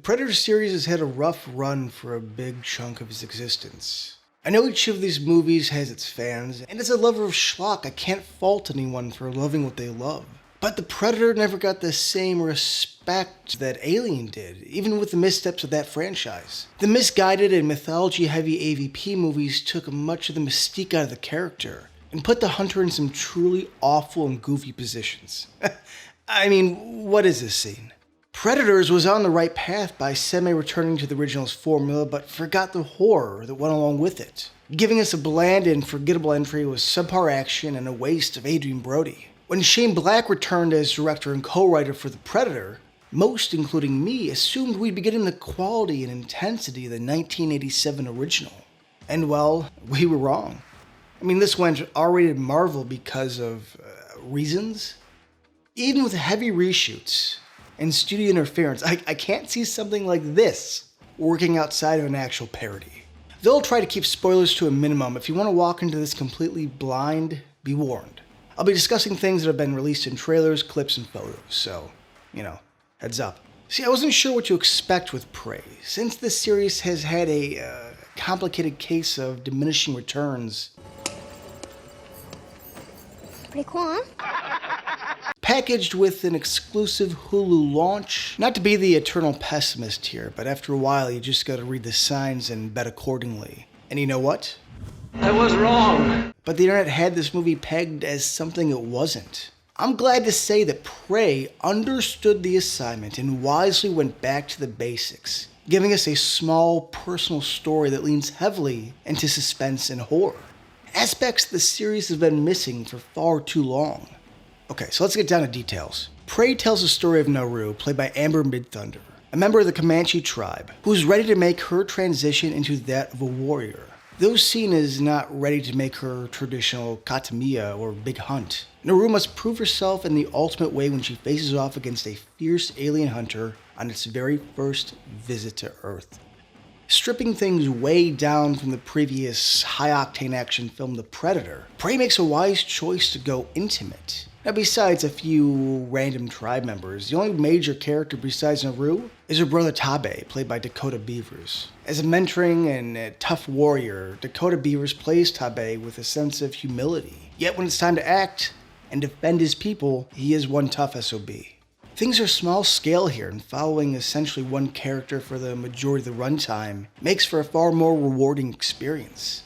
Predator series has had a rough run for a big chunk of its existence. I know each of these movies has its fans, and as a lover of schlock, I can't fault anyone for loving what they love. But the Predator never got the same respect that Alien did, even with the missteps of that franchise. The misguided and mythology-heavy AVP movies took much of the mystique out of the character, and put the hunter in some truly awful and goofy positions. I mean, what is this scene? Predators was on the right path by semi-returning to the original's formula, but forgot the horror that went along with it, giving us a bland and forgettable entry with subpar action and a waste of Adrian Brody. When Shane Black returned as director and co-writer for The Predator, most, including me, assumed we'd be getting the quality and intensity of the 1987 original. And well, we were wrong. I mean, this went R-rated Marvel because of reasons. Even with heavy reshoots and studio interference, I can't see something like this working outside of an actual parody. They'll try to keep spoilers to a minimum. If you want to walk into this completely blind, be warned. I'll be discussing things that have been released in trailers, clips, and photos, so, heads up. See, I wasn't sure what to expect with Prey, since this series has had a complicated case of diminishing returns. Pretty cool, huh? Packaged with an exclusive Hulu launch. Not to be the eternal pessimist here, but after a while you just gotta read the signs and bet accordingly. And you know what? I was wrong. But the internet had this movie pegged as something it wasn't. I'm glad to say that Prey understood the assignment and wisely went back to the basics, giving us a small, personal story that leans heavily into suspense and horror. Aspects the series has been missing for far too long. Okay, so let's get down to details. Prey tells the story of Naru, played by Amber Midthunder, a member of the Comanche tribe, who's ready to make her transition into that of a warrior, though seen as not ready to make her traditional Katamiya or Big Hunt. Naru must prove herself in the ultimate way when she faces off against a fierce alien hunter on its very first visit to Earth. Stripping things way down from the previous high-octane action film The Predator, Prey makes a wise choice to go intimate. Now, besides a few random tribe members, the only major character besides Naru is her brother Tabe, played by Dakota Beavers. As a mentoring and a tough warrior, Dakota Beavers plays Tabe with a sense of humility. Yet when it's time to act and defend his people, he is one tough SOB. Things are small scale here, and following essentially one character for the majority of the runtime makes for a far more rewarding experience.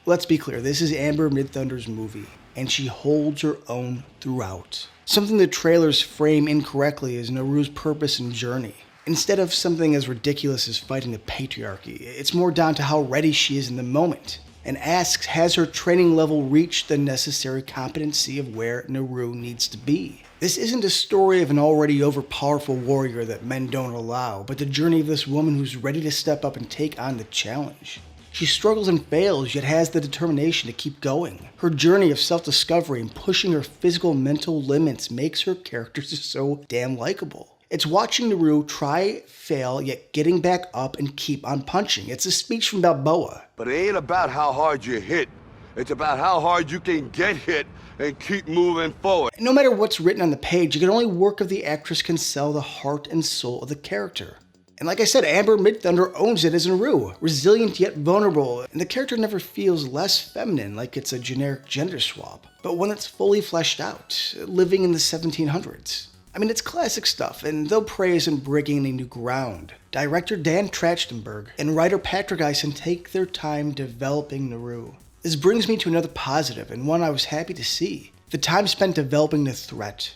Let's be clear, this is Amber Midthunder's movie, and she holds her own throughout. Something the trailers frame incorrectly is Naru's purpose and journey. Instead of something as ridiculous as fighting the patriarchy, it's more down to how ready she is in the moment, and asks, has her training level reached the necessary competency of where Naru needs to be? This isn't a story of an already overpowerful warrior that men don't allow, but the journey of this woman who's ready to step up and take on the challenge. She struggles and fails, yet has the determination to keep going. Her journey of self-discovery and pushing her physical and mental limits makes her character so damn likable. It's watching Naru try, fail, yet getting back up and keep on punching. It's a speech from Balboa. But it ain't about how hard you hit. It's about how hard you can get hit and keep moving forward. No matter what's written on the page, it can only work if the actress can sell the heart and soul of the character. And like I said, Amber Midthunder owns it as Naru, resilient yet vulnerable, and the character never feels less feminine like it's a generic gender swap, but one that's fully fleshed out, living in the 1700s. I mean, it's classic stuff, and though Prey isn't breaking any new ground, director Dan Trachtenberg and writer Patrick Eisen take their time developing Naru. This brings me to another positive, and one I was happy to see: the time spent developing the threat.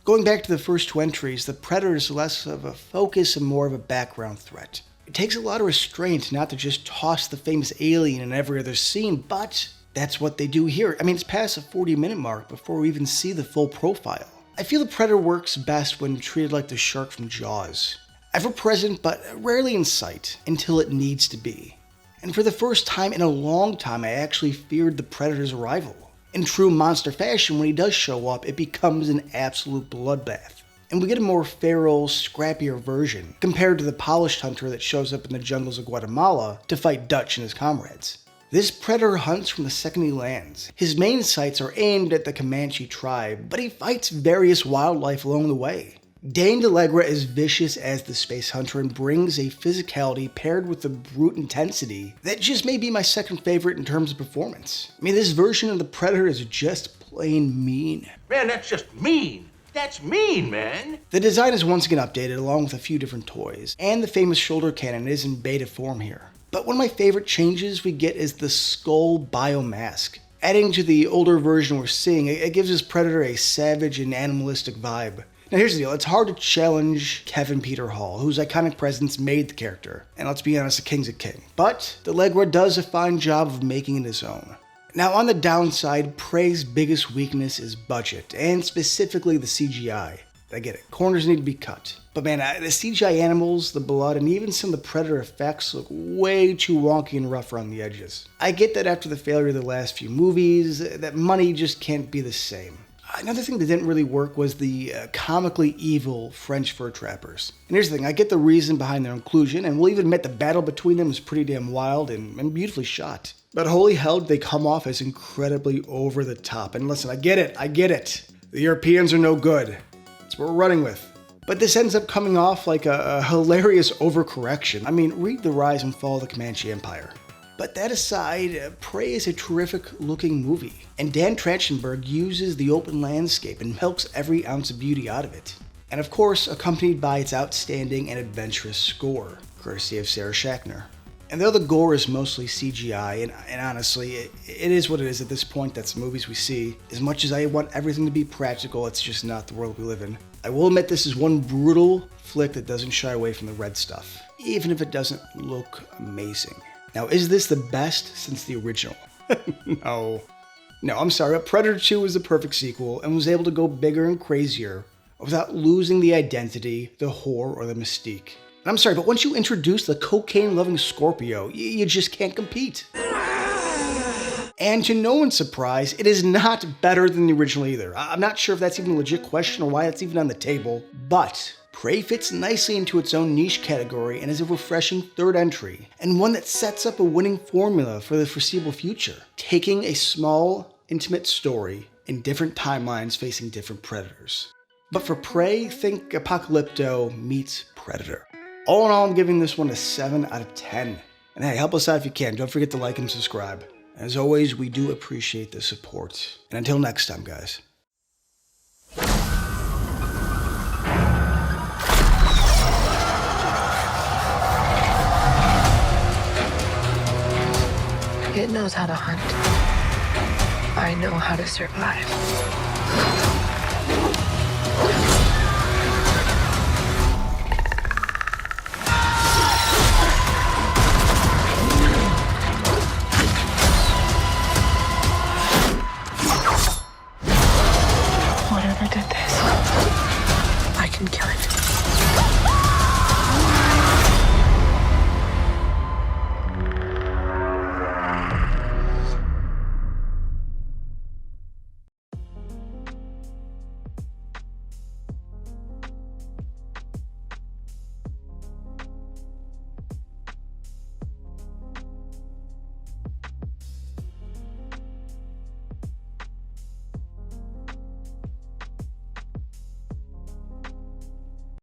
Going back to the first two entries, the Predator is less of a focus and more of a background threat. It takes a lot of restraint not to just toss the famous alien in every other scene, but that's what they do here. I mean, it's past the 40-minute mark before we even see the full profile. I feel the Predator works best when treated like the shark from Jaws. Ever present, but rarely in sight, until it needs to be. And for the first time in a long time, I actually feared the Predator's arrival. In true monster fashion, when he does show up, it becomes an absolute bloodbath. And we get a more feral, scrappier version, compared to the polished hunter that shows up in the jungles of Guatemala to fight Dutch and his comrades. This Predator hunts from the second he lands. His main sights are aimed at the Comanche tribe, but he fights various wildlife along the way. Dane DeLegra is vicious as the space hunter and brings a physicality paired with the brute intensity that just may be my second favorite in terms of performance. I mean, this version of the Predator is just plain mean. Man, that's just mean. That's mean, man. The design is once again updated along with a few different toys, and the famous shoulder cannon is in beta form here. But one of my favorite changes we get is the skull biomask. Adding to the older version we're seeing, it gives this Predator a savage and animalistic vibe. Now here's the deal, it's hard to challenge Kevin Peter Hall, whose iconic presence made the character. And let's be honest, the king's a king. But DeLegra does a fine job of making it his own. Now on the downside, Prey's biggest weakness is budget, and specifically the CGI. I get it, corners need to be cut. But man, the CGI animals, the blood, and even some of the Predator effects look way too wonky and rough around the edges. I get that after the failure of the last few movies, that money just can't be the same. Another thing that didn't really work was the comically evil French fur trappers. And here's the thing, I get the reason behind their inclusion, and we'll even admit the battle between them is pretty damn wild and beautifully shot. But holy hell, they come off as incredibly over the top. And listen, I get it. The Europeans are no good. That's what we're running with. But this ends up coming off like a hilarious overcorrection. I mean, read The Rise and Fall of the Comanche Empire. But that aside, Prey is a terrific looking movie. And Dan Trachtenberg uses the open landscape and milks every ounce of beauty out of it. And of course, accompanied by its outstanding and adventurous score, courtesy of Sarah Schachner. And though the gore is mostly CGI, and honestly, it is what it is at this point, that's the movies we see. As much as I want everything to be practical, it's just not the world we live in. I will admit this is one brutal flick that doesn't shy away from the red stuff, even if it doesn't look amazing. Now, is this the best since the original? No, I'm sorry, but Predator 2 was the perfect sequel and was able to go bigger and crazier without losing the identity, the horror, or the mystique. And I'm sorry, but once you introduce the cocaine-loving Scorpio, you just can't compete. And to no one's surprise, it is not better than the original either. I'm not sure if that's even a legit question or why that's even on the table, but Prey fits nicely into its own niche category and is a refreshing third entry, and one that sets up a winning formula for the foreseeable future, taking a small, intimate story in different timelines facing different predators. But for Prey, think Apocalypto meets Predator. All in all, I'm giving this one a 7 out of 10. And hey, help us out if you can. Don't forget to like and subscribe. As always, we do appreciate the support. And until next time, guys. It knows how to hunt. I know how to survive.